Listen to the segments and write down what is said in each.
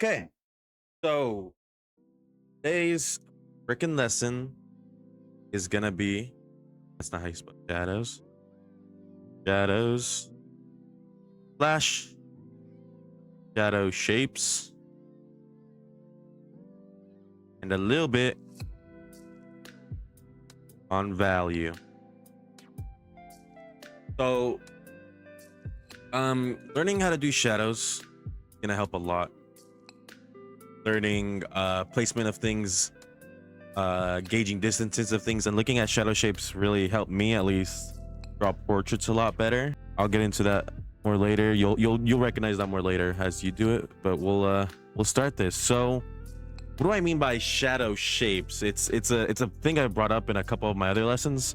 Okay, so today's freaking lesson is gonna be that's not how you spell shadows. Shadows, flash, shadow shapes, and a little bit on value. So, learning how to do shadows gonna help a lot. Learning placement of things, gauging distances of things, and looking at shadow shapes really helped me at least draw portraits a lot better. I'll get into that more later. You'll recognize that more later as you do it, but we'll start this. So what do I mean by shadow shapes? It's a thing I brought up in a couple of my other lessons,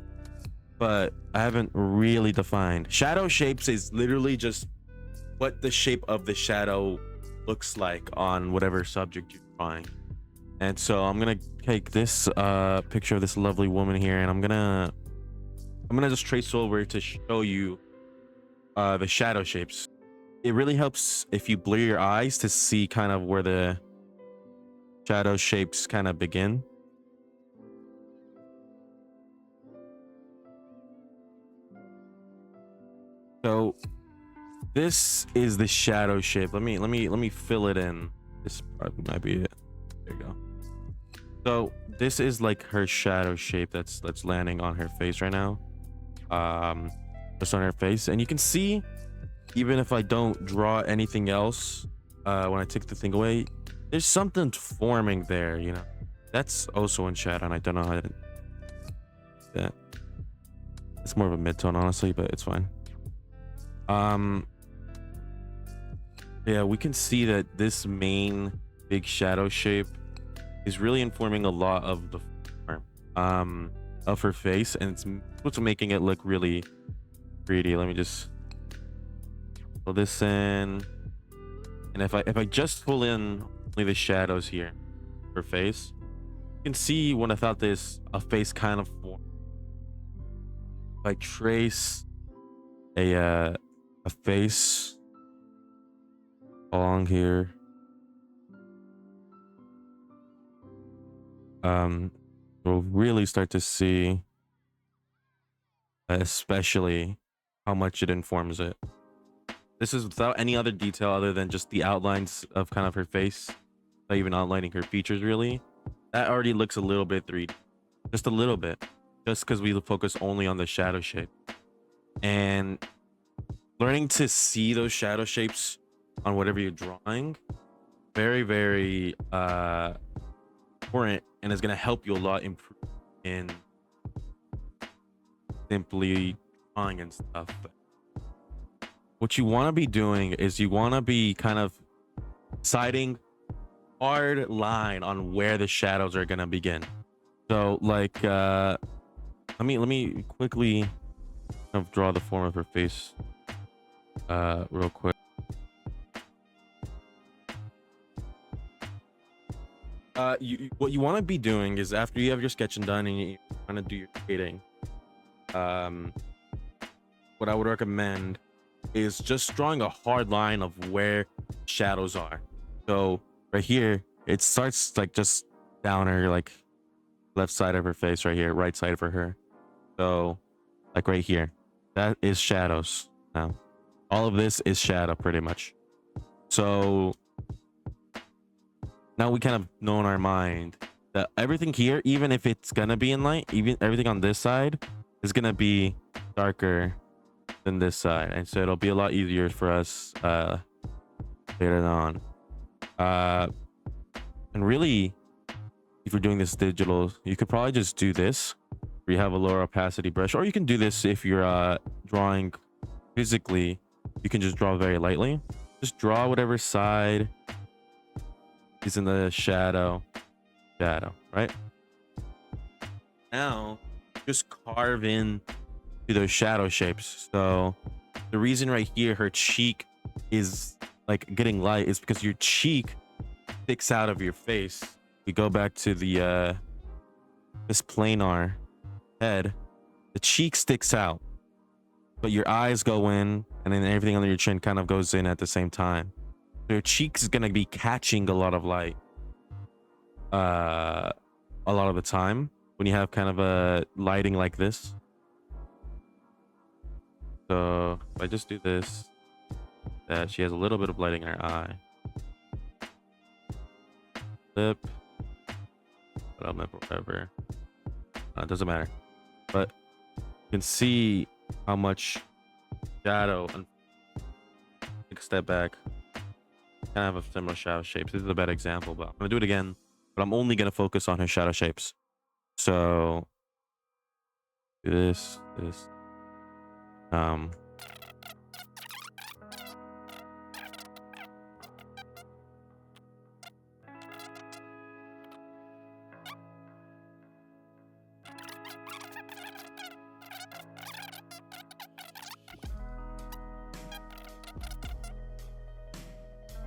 but I haven't really defined. Shadow shapes is literally just what the shape of the shadow looks like on whatever subject you're drawing. And so I'm gonna take this picture of this lovely woman here, and I'm gonna just trace over to show you the shadow shapes. It really helps if you blur your eyes to see kind of where the shadow shapes kind of begin. So this is the shadow shape. Let me fill it in. This part might be it. There you go. So this is like her shadow shape that's landing on her face right now. Um, just on her face, and you can see even if I don't draw anything else, when I take the thing away, there's something forming there. That's also in shadow, and I don't know how to. That it's more of a mid-tone, honestly, but it's fine. Um, yeah, we can see that this main big shadow shape is really informing a lot of the form of her face, and it's what's making it look really pretty. Let me just pull this in, and if I just pull in only the shadows here, her face, you can see when I thought this a face kind of form. If I trace a face along here, we'll really start to see, especially how much it informs it. This is without any other detail other than just the outlines of kind of her face, not even outlining her features really. That already looks a little bit 3D, just a little bit, just because we focus only on the shadow shape. And learning to see those shadow shapes on whatever you're drawing, very, very important, and is going to help you a lot improve in simply drawing and stuff. What you want to be doing is you want to be kind of deciding hard line on where the shadows are going to begin. So like let me quickly kind of draw the form of her face real quick. What you want to be doing is after you have your sketching done and you want to do your shading, what I would recommend is just drawing a hard line of where shadows are. So right here, it starts like just down her like left side of her face right here, right side for her. So like right here, that is shadows. Now all of this is shadow pretty much. So now we kind of know in our mind that everything here, even if it's gonna be in light, even everything on this side is gonna be darker than this side, and so it'll be a lot easier for us later on. And really, if you're doing this digital, you could probably just do this where you have a lower opacity brush, or you can do this if you're drawing physically. You can just draw very lightly, just draw whatever side is in the shadow, right? Now just carve in to those shadow shapes. So the reason right here her cheek is like getting light is because your cheek sticks out of your face. We go back to the this planar head, the cheek sticks out, but your eyes go in, and then everything under your chin kind of goes in at the same time. Your cheeks is gonna be catching a lot of light a lot of the time when you have kind of a lighting like this. So if I just do this, that she has a little bit of lighting in her eye. Lip, but I'll never whatever. It doesn't matter. But you can see how much shadow. And take a step back. Kind of have a similar shadow shapes. This is a bad example, but I'm gonna do it again. But I'm only gonna focus on her shadow shapes. So do this.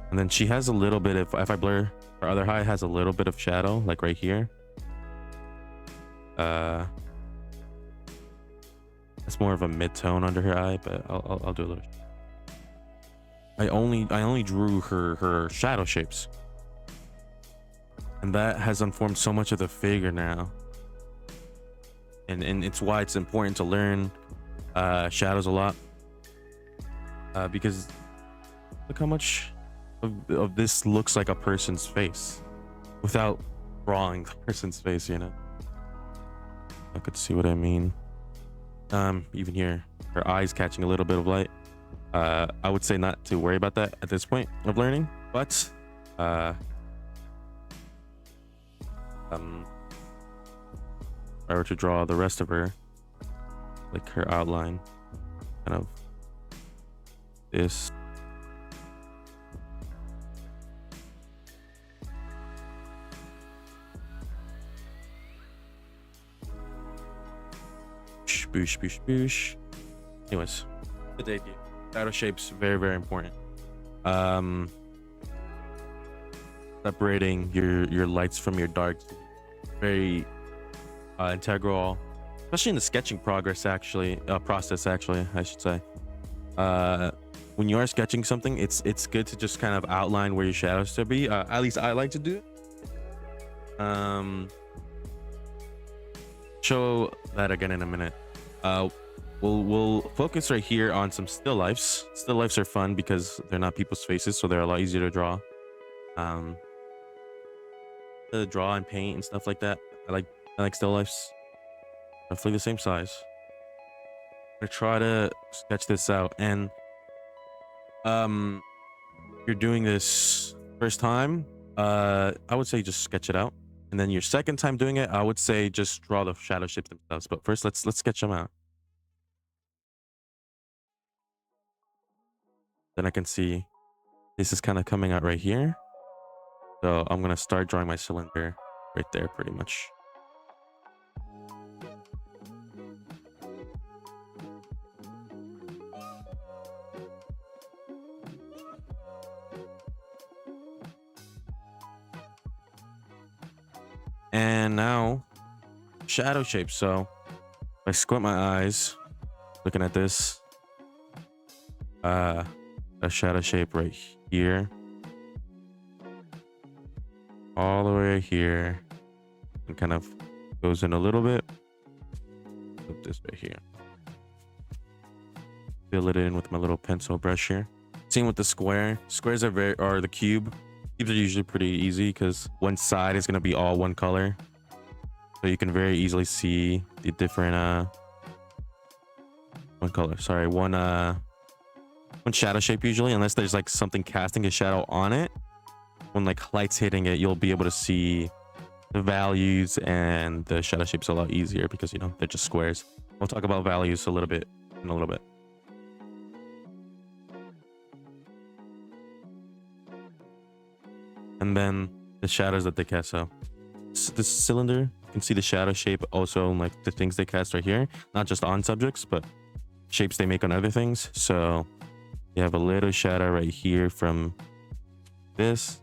And then she has a little bit of, if I blur her other eye, has a little bit of shadow, like right here. It's more of a mid-tone under her eye, but I'll do a little. I only drew her shadow shapes, and that has informed so much of the figure now. And it's why it's important to learn shadows a lot, because look how much of this looks like a person's face without drawing the person's face, you know. I could see what I mean. Even here, her eyes catching a little bit of light. I would say not to worry about that at this point of learning, but if I were to draw the rest of her, like her outline, kind of this. Boosh, boosh, boosh. Anyways, good idea. Shadow shapes, very, very important. Separating your lights from your darks, very integral, especially in the sketching process. Actually, I should say. When you are sketching something, it's good to just kind of outline where your shadows should be. At least I like to do it. Show that again in a minute. We'll focus right here on some still lifes. Still lifes are fun because they're not people's faces, so they're a lot easier to draw. To draw and paint and stuff like that. I like still lifes. Roughly the same size. I'm gonna try to sketch this out, and you're doing this first time, I would say just sketch it out. And then your second time doing it, I would say just draw the shadow shapes themselves. But first, let's sketch them out. Then I can see this is kind of coming out right here. So I'm gonna start drawing my cylinder right there, pretty much. And now shadow shape. So if I squint my eyes looking at this, a shadow shape right here, all the way here, and kind of goes in a little bit. Put this right here, fill it in with my little pencil brush here. Same with the square. Squares are the cube. Cubes are usually pretty easy because one side is going to be all one color, so you can very easily see the different one shadow shape usually, unless there's like something casting a shadow on it. When like light's hitting it, you'll be able to see the values and the shadow shapes a lot easier because, you know, they're just squares. We'll talk about values a little bit in a little bit. And then the shadows that they cast. So this cylinder, you can see the shadow shape also, like the things they cast right here, not just on subjects, but shapes they make on other things. So you have a little shadow right here from this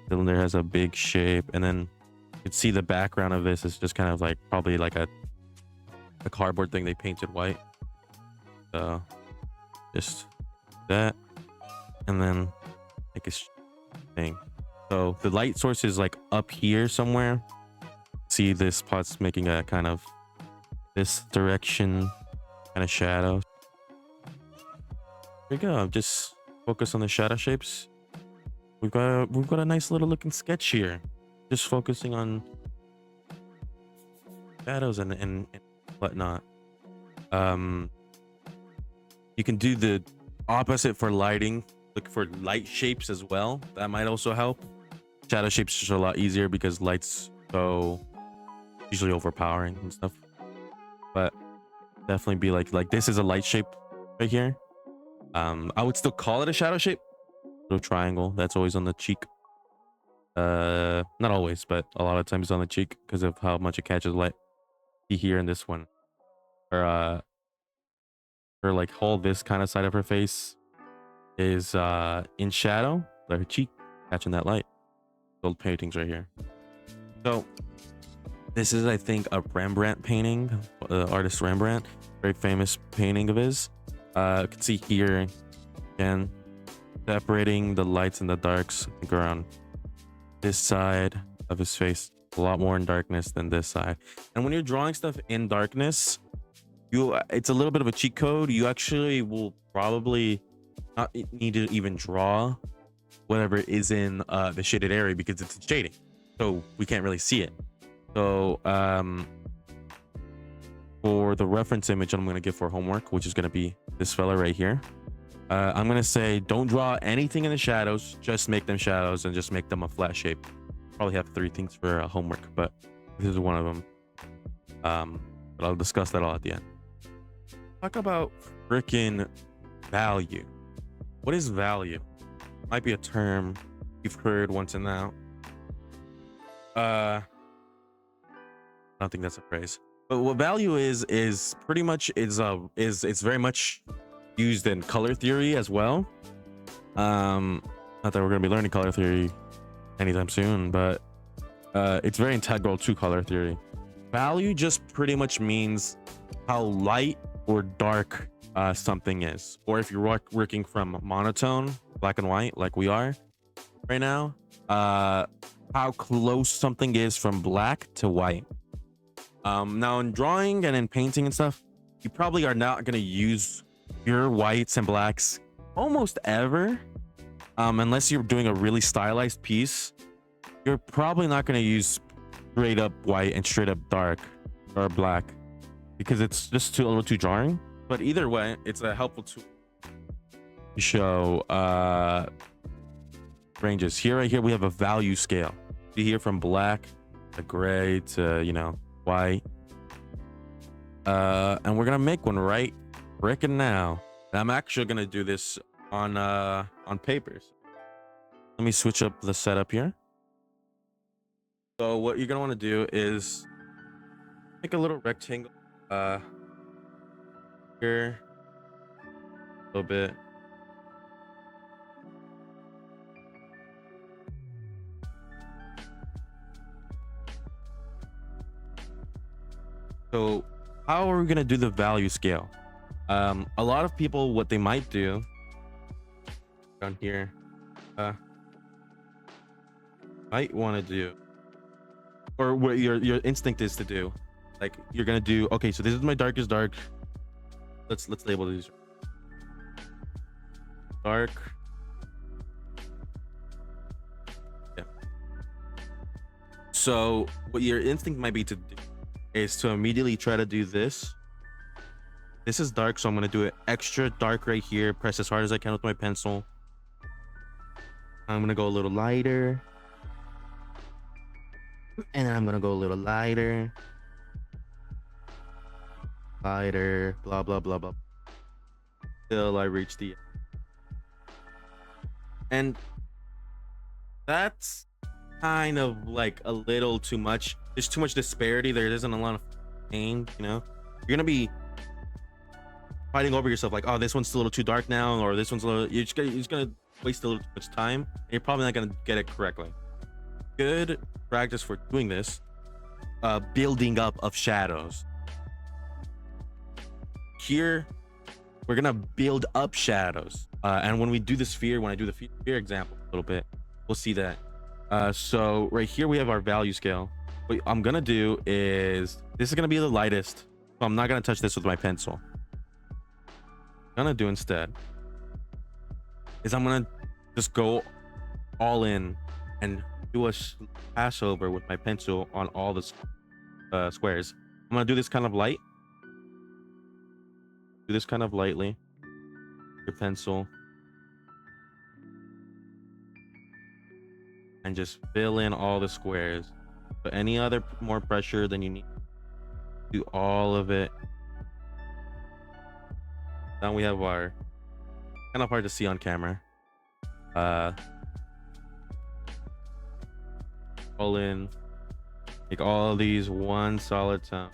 cylinder, has a big shape, and then you can see the background of this is just kind of like probably like a cardboard thing they painted white. So just that, and then like a thing. So the light source is like up here somewhere. See this pot's making a kind of this direction kind of shadow. There we go. Just focus on the shadow shapes. We've got a nice little looking sketch here. Just focusing on shadows and whatnot. You can do the opposite for lighting. Look for light shapes as well. That might also help. Shadow shapes are a lot easier because light's so usually overpowering and stuff. But definitely be like this is a light shape right here. I would still call it a shadow shape. Little triangle that's always on the cheek. Not always, but a lot of times on the cheek because of how much it catches light. See here in this one, or like whole this kind of side of her face is in shadow, like her cheek catching that light. Old paintings right here. So this is, I think, a Rembrandt painting, artist Rembrandt, very famous painting of his. You can see here again separating the lights and the darks. I think around this side of his face, a lot more in darkness than this side. And when you're drawing stuff in darkness, it's a little bit of a cheat code. You actually will probably not need to even draw whatever is in the shaded area because it's shading, so we can't really see it. So for the reference image I'm going to give for homework, which is going to be this fella right here, I'm going to say don't draw anything in the shadows, just make them shadows and just make them a flat shape. Probably have 3 things for homework, but this is one of them. But I'll discuss that all at the end. Talk about freaking value. What is value? Might be a term you've heard once and now. I don't think that's a phrase. But what value is pretty much is very much used in color theory as well. Not that we're gonna be learning color theory anytime soon, but it's very integral to color theory. Value just pretty much means how light or dark something is, or if you're working from monotone, black and white, like we are right now, how close something is from black to white. Now in drawing and in painting and stuff, you probably are not going to use pure whites and blacks almost ever, unless you're doing a really stylized piece. You're probably not going to use straight up white and straight up dark or black because it's just a little too jarring. But either way, it's a helpful tool to show ranges. Here, right here, we have a value scale. See here from black to gray to, you know, white. And we're gonna make one right frickin' now. And I'm actually gonna do this on papers. Let me switch up the setup here. So what you're gonna want to do is make a little rectangle here a little bit. So how are we going to do the value scale? A lot of people, what they might do down here, might want to do, or what your instinct is to do, like you're going to do, okay, so this is my darkest dark. Let's label these dark. Yeah. So what your instinct might be to do is to immediately try to do this. This is dark, so I'm going to do it extra dark right here. Press as hard as I can with my pencil. I'm going to go a little lighter. And then I'm going to go a little lighter. Lighter, blah, blah, blah, blah. Till I reach the... And that's kind of like a little too much. There's too much disparity. There isn't a lot of pain, you know? You're gonna be fighting over yourself, like, oh, this one's a little too dark now, or this one's a little... You're just gonna waste a little too much time, and you're probably not gonna get it correctly. Good practice for doing this, building up of shadows. Here, we're gonna build up shadows. And when we do the sphere, when I do the sphere example, little bit. We'll see that. So right here we have our value scale. What I'm gonna do is, this is gonna be the lightest, so I'm not gonna touch this with my pencil. What I'm gonna do instead is I'm gonna just go all in and do a pass over with my pencil on all the squares. I'm gonna do this kind of light. Do this kind of lightly. Your pencil. And just fill in all the squares. But any other more pressure than you need, do all of it. Now we have our, kind of hard to see on camera. All in, make all these one solid tone.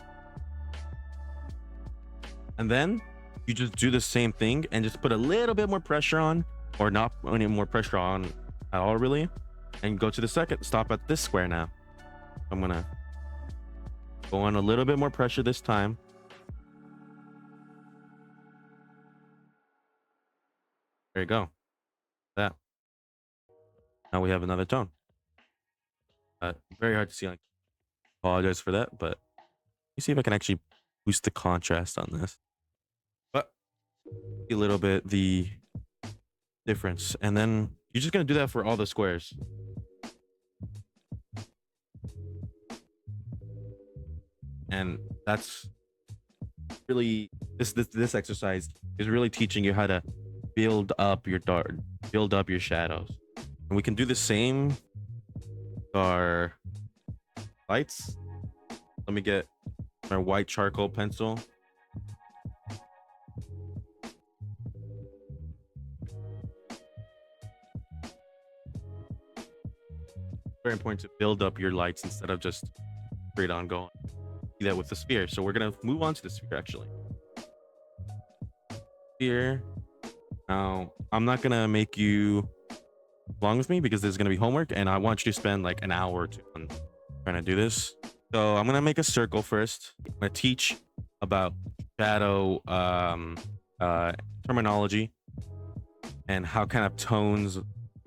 And then you just do the same thing and just put a little bit more pressure on, or not any more pressure on at all really, and go to the second, stop at this square now. I'm gonna go on a little bit more pressure this time. There you go. That. Now we have another tone. Very hard to see. I apologize for that, but let me see if I can actually boost the contrast on this. But a little bit the difference, and then you're just gonna do that for all the squares. And that's really, this exercise is really teaching you how to build up your shadows. And we can do the same with our lights. Let me get my white charcoal pencil. Very important to build up your lights instead of just straight on going. See that with the sphere. So we're gonna move on to the sphere actually. Sphere. Now I'm not gonna make you along with me because there's gonna be homework, and I want you to spend like an hour or two on trying to do this. So I'm gonna make a circle first. I'm gonna teach about shadow terminology and how kind of tones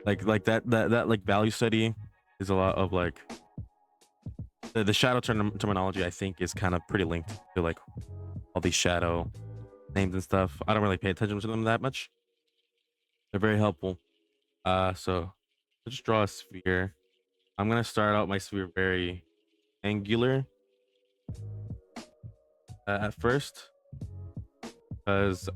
like that like value study is a lot of like the shadow terminology. I think is kind of pretty linked to like all these shadow names and stuff. I don't really pay attention to them that much. They're very helpful. So let's just draw a sphere. I'm gonna start out my sphere very angular at first, because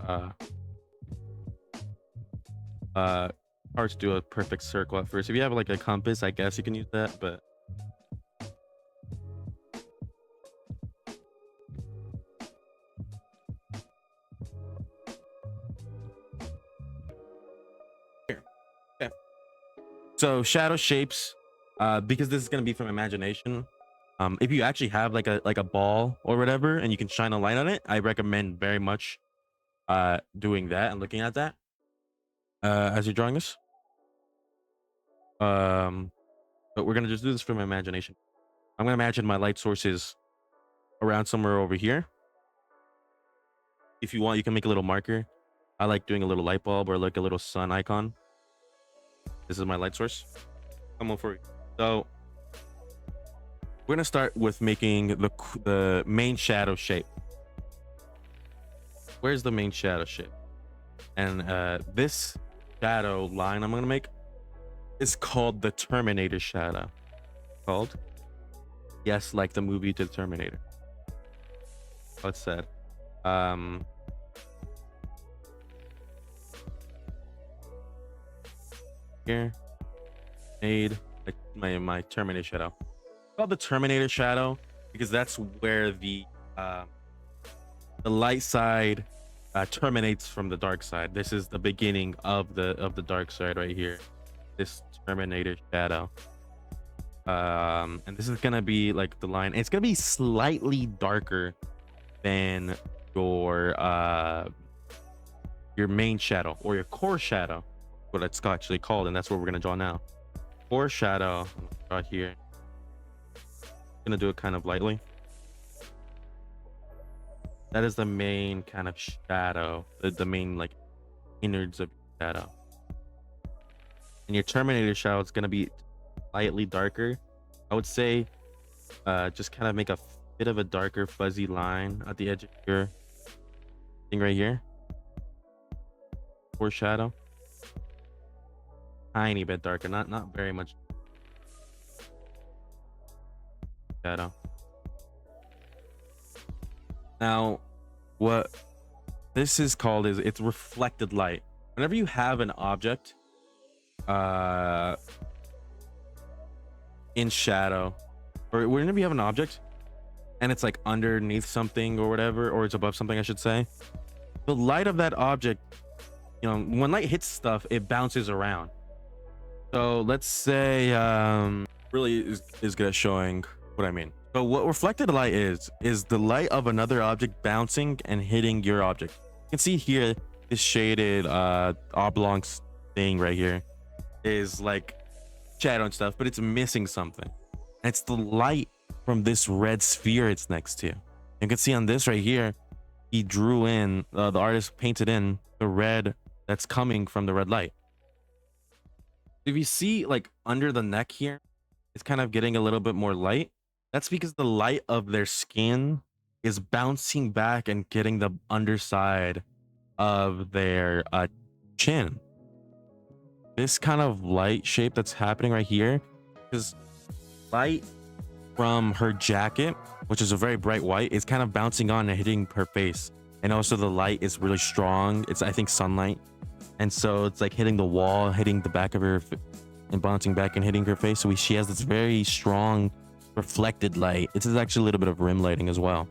hard to do a perfect circle at first. If you have like a compass, I guess you can use that, but here. Okay. So shadow shapes, because this is gonna be from imagination. If you actually have like a ball or whatever and you can shine a light on it, I recommend very much doing that and looking at that as you're drawing this. But we're gonna just do this from imagination. I'm gonna imagine my light sources around somewhere over here. If you want, you can make a little marker. I like doing a little light bulb or like a little sun icon. This is my light source. Come on for it. So we're gonna start with making the main shadow shape. Where's the main shadow shape? And this shadow line I'm gonna make is called the Terminator shadow. Called? Yes, like the movie The Terminator. What's that? Here, made my Terminator shadow. Called the Terminator shadow because that's where the light side terminates from the dark side. This is the beginning of the dark side right here. This Terminator shadow. And this is gonna be like the line. It's gonna be slightly darker than your main shadow or your core shadow, what it's actually called, and that's what we're gonna draw now. Core shadow. I'm gonna draw here. Gonna do it kind of lightly. That is the main kind of shadow, the main like innards of shadow. and your Terminator shadow is going to be slightly darker. I would say just kind of make a bit of a darker fuzzy line at the edge of your thing right here. Foreshadow. Tiny bit darker, not very much shadow. Now, what this is called is it's reflected light. Whenever you have an object in shadow, or whenever you have an object and it's like underneath something or whatever, or it's above something, I should say, the light of that object, you know, when light hits stuff, it bounces around. So let's say really is good at showing what I mean. So what reflected light is the light of another object bouncing and hitting your object. You can see here this shaded oblong thing right here is like shadow and stuff, but it's missing something. And it's the light from this red sphere it's next to. You can see on this right here, he drew in the artist painted in the red that's coming from the red light. If you see like under the neck here, it's kind of getting a little bit more light. That's because the light of their skin is bouncing back and getting the underside of their chin. This kind of light shape that's happening right here is light from her jacket, which is a very bright white, is kind of bouncing on and hitting her face. And also the light is really strong. It's, I think, sunlight. And so it's like hitting the wall, hitting the back of her and bouncing back and hitting her face. So she has this very strong reflected light. This is actually a little bit of rim lighting as well.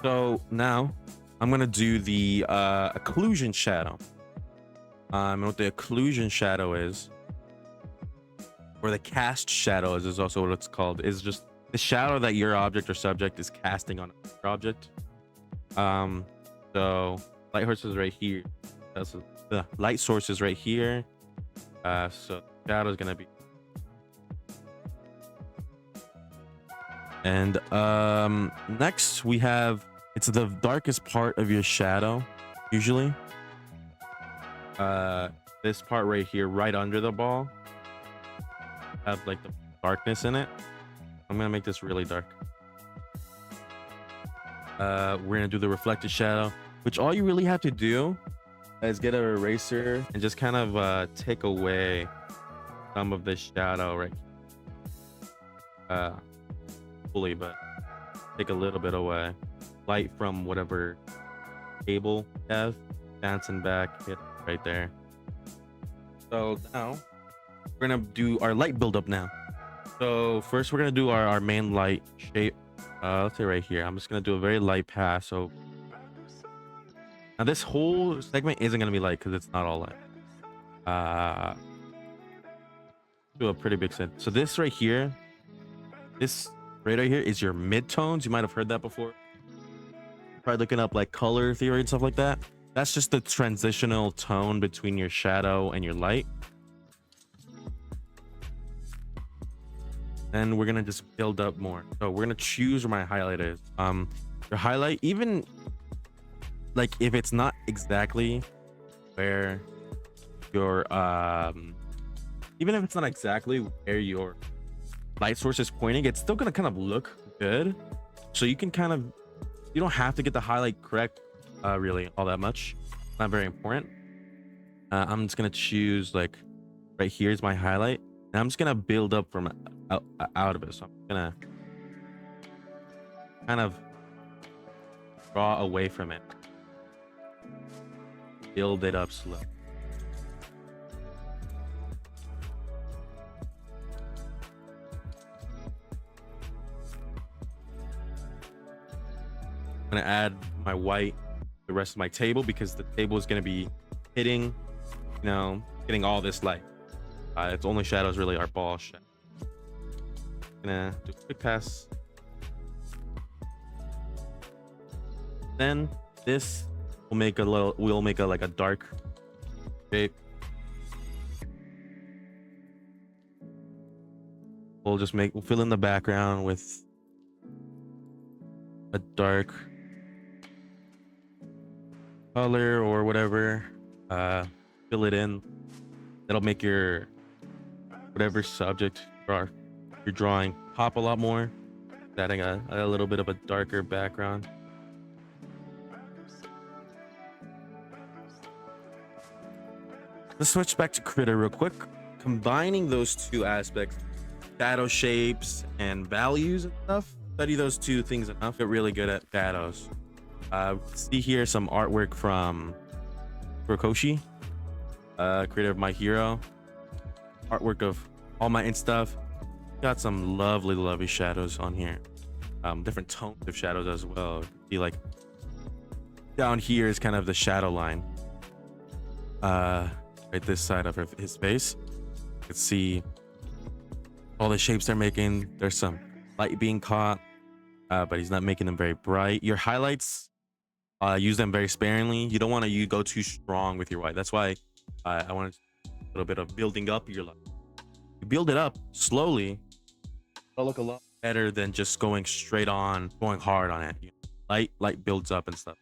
So now I'm going to do the occlusion shadow. And what the occlusion shadow is, or the cast shadow is also what it's called, is just the shadow that your object or subject is casting on your object. So light source is right here. That's the light source is right here. So shadow is gonna be, and next we have, it's the darkest part of your shadow usually. This part right here, right under the ball, have like the darkness in it. I'm gonna make this really dark. We're gonna do the reflected shadow, which all you really have to do is get an eraser and just kind of take away some of this shadow right here. Fully, but take a little bit away. Light from whatever table you have, bouncing back, hit right there. So now we're gonna do our light buildup now. So first we're gonna do our main light shape. Let's say right here. I'm just gonna do a very light pass. So now this whole segment isn't gonna be light because it's not all light. Do a pretty big set. So this right here, this right here is your midtones. You might have heard that before. Probably looking up like color theory and stuff like that. That's just the transitional tone between your shadow and your light. Then we're gonna just build up more. So we're gonna choose where my highlight is. Your highlight, even like if it's not exactly where your even if it's not exactly where your light source is pointing, it's still gonna kind of look good. So you can kind of, you don't have to get the highlight correct really all that much. Not very important. I'm just gonna choose like right here is my highlight, and I'm just gonna build up from out of it. So I'm gonna kind of draw away from it, build it up slow. I'm gonna add my white to the rest of my table because the table is gonna be hitting, you know, getting all this light. Its only shadows really are ball shadow. Gonna do a quick pass. Then this will make a little, we'll make a like a dark shape. We'll just we'll fill in the background with a dark color or whatever. Fill it in. Then It'll make your whatever subject you're drawing pop a lot more, adding a little bit of a darker background. Let's switch back to Krita real quick. Combining those two aspects, shadow shapes and values and stuff, study those two things enough, get really good at shadows. See here some artwork from Furokoshi, creator of My Hero, artwork of All Might and stuff. Got some lovely shadows on here, different tones of shadows as well. See, like down here is kind of the shadow line, right this side of his face. You can see all the shapes they're making. There's some light being caught, but he's not making them very bright. Your highlights, use them very sparingly. You don't want to go too strong with your white. That's why I wanted a little bit of building up your light. You build it up slowly, it'll look a lot better than just going straight on, going hard on it. Light builds up and stuff.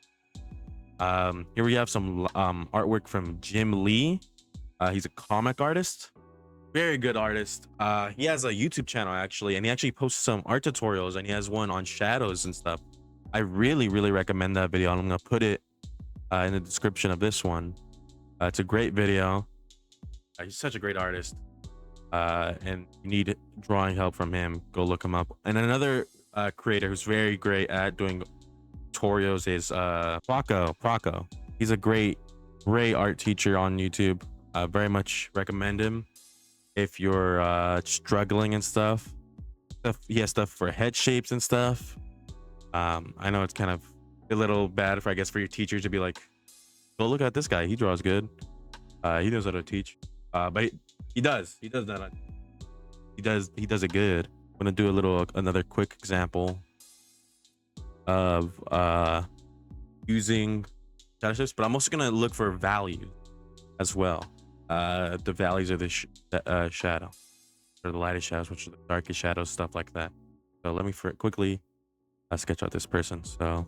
Here we have some artwork from Jim Lee. He's a comic artist, very good artist. He has a YouTube channel actually, and he actually posts some art tutorials, and he has one on shadows and stuff. I really recommend that video, and I'm gonna put it in the description of this one. It's a great video. He's such a great artist, and you need drawing help from him, go look him up. And another creator who's very great at doing tutorials is Praco. He's a great art teacher on YouTube. Very much recommend him if you're struggling and stuff. He has stuff for head shapes and stuff. I know it's kind of a little bad for, I guess, for your teachers to be like, go look at this guy, he draws good, he knows how to teach, but he does that. He does it good. I'm gonna do another quick example of using shadow shapes, but I'm also gonna look for value as well. The values of the shadow, or the lightest shadows, which are the darkest shadows, stuff like that. So let me quickly sketch out this person. So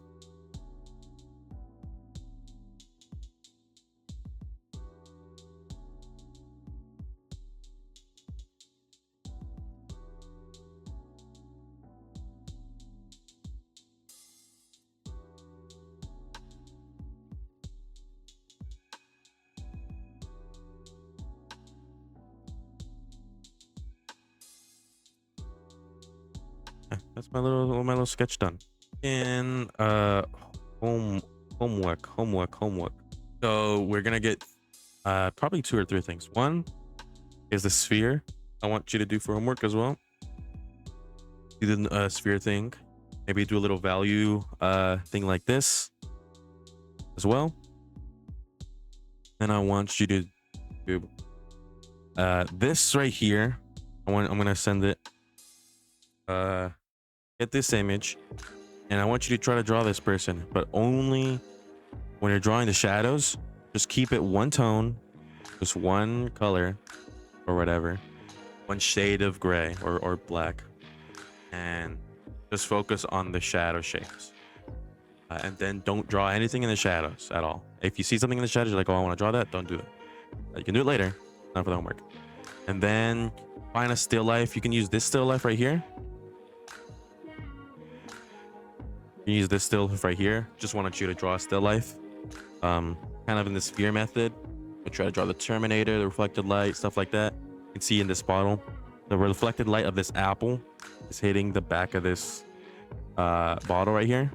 that's my little sketch done. And homework. So we're gonna get probably 2 or 3 things. One is the sphere. I want you to do for homework as well. Do the sphere thing. Maybe do a little value thing like this as well. And I want you to do this right here. I'm gonna send it. Get this image, and I want you to try to draw this person, but only when you're drawing the shadows, just keep it one tone, just one color or whatever, one shade of gray or black, and just focus on the shadow shapes, and then don't draw anything in the shadows at all. If you see something in the shadows, you're like, oh, I want to draw that, don't do that. You can do it later, not for the homework. And then find a still life. You can use this still life right here. You use this still life right here. Just wanted you to draw a still life, kind of in the sphere method. I try to draw the Terminator, the reflected light, stuff like that. You can see in this bottle, the reflected light of this apple is hitting the back of this bottle right here.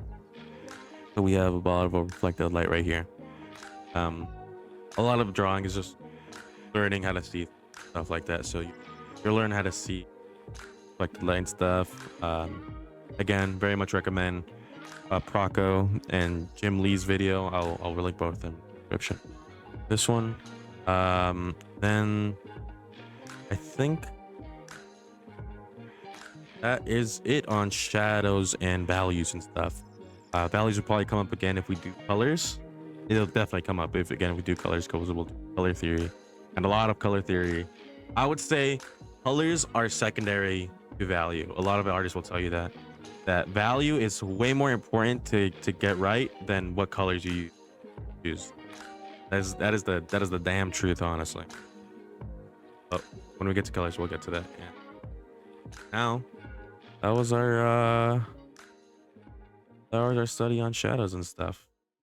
So we have a bottle of reflected light right here. A lot of drawing is just learning how to see stuff like that. So you'll learn how to see reflected light and stuff. Again, very much recommend Praco and Jim Lee's video. I'll link both in the description. This one, then I think that is it on shadows and values and stuff. Values will probably come up again if we do colors. It'll definitely come up if we do colors, because we'll do color theory and a lot of color theory. I would say colors are secondary to value. A lot of artists will tell you that value is way more important to get right than what colors you use. That is the damn truth, honestly. But when we get to colors, we'll get to that. Yeah. Now, that was our study on shadows and stuff.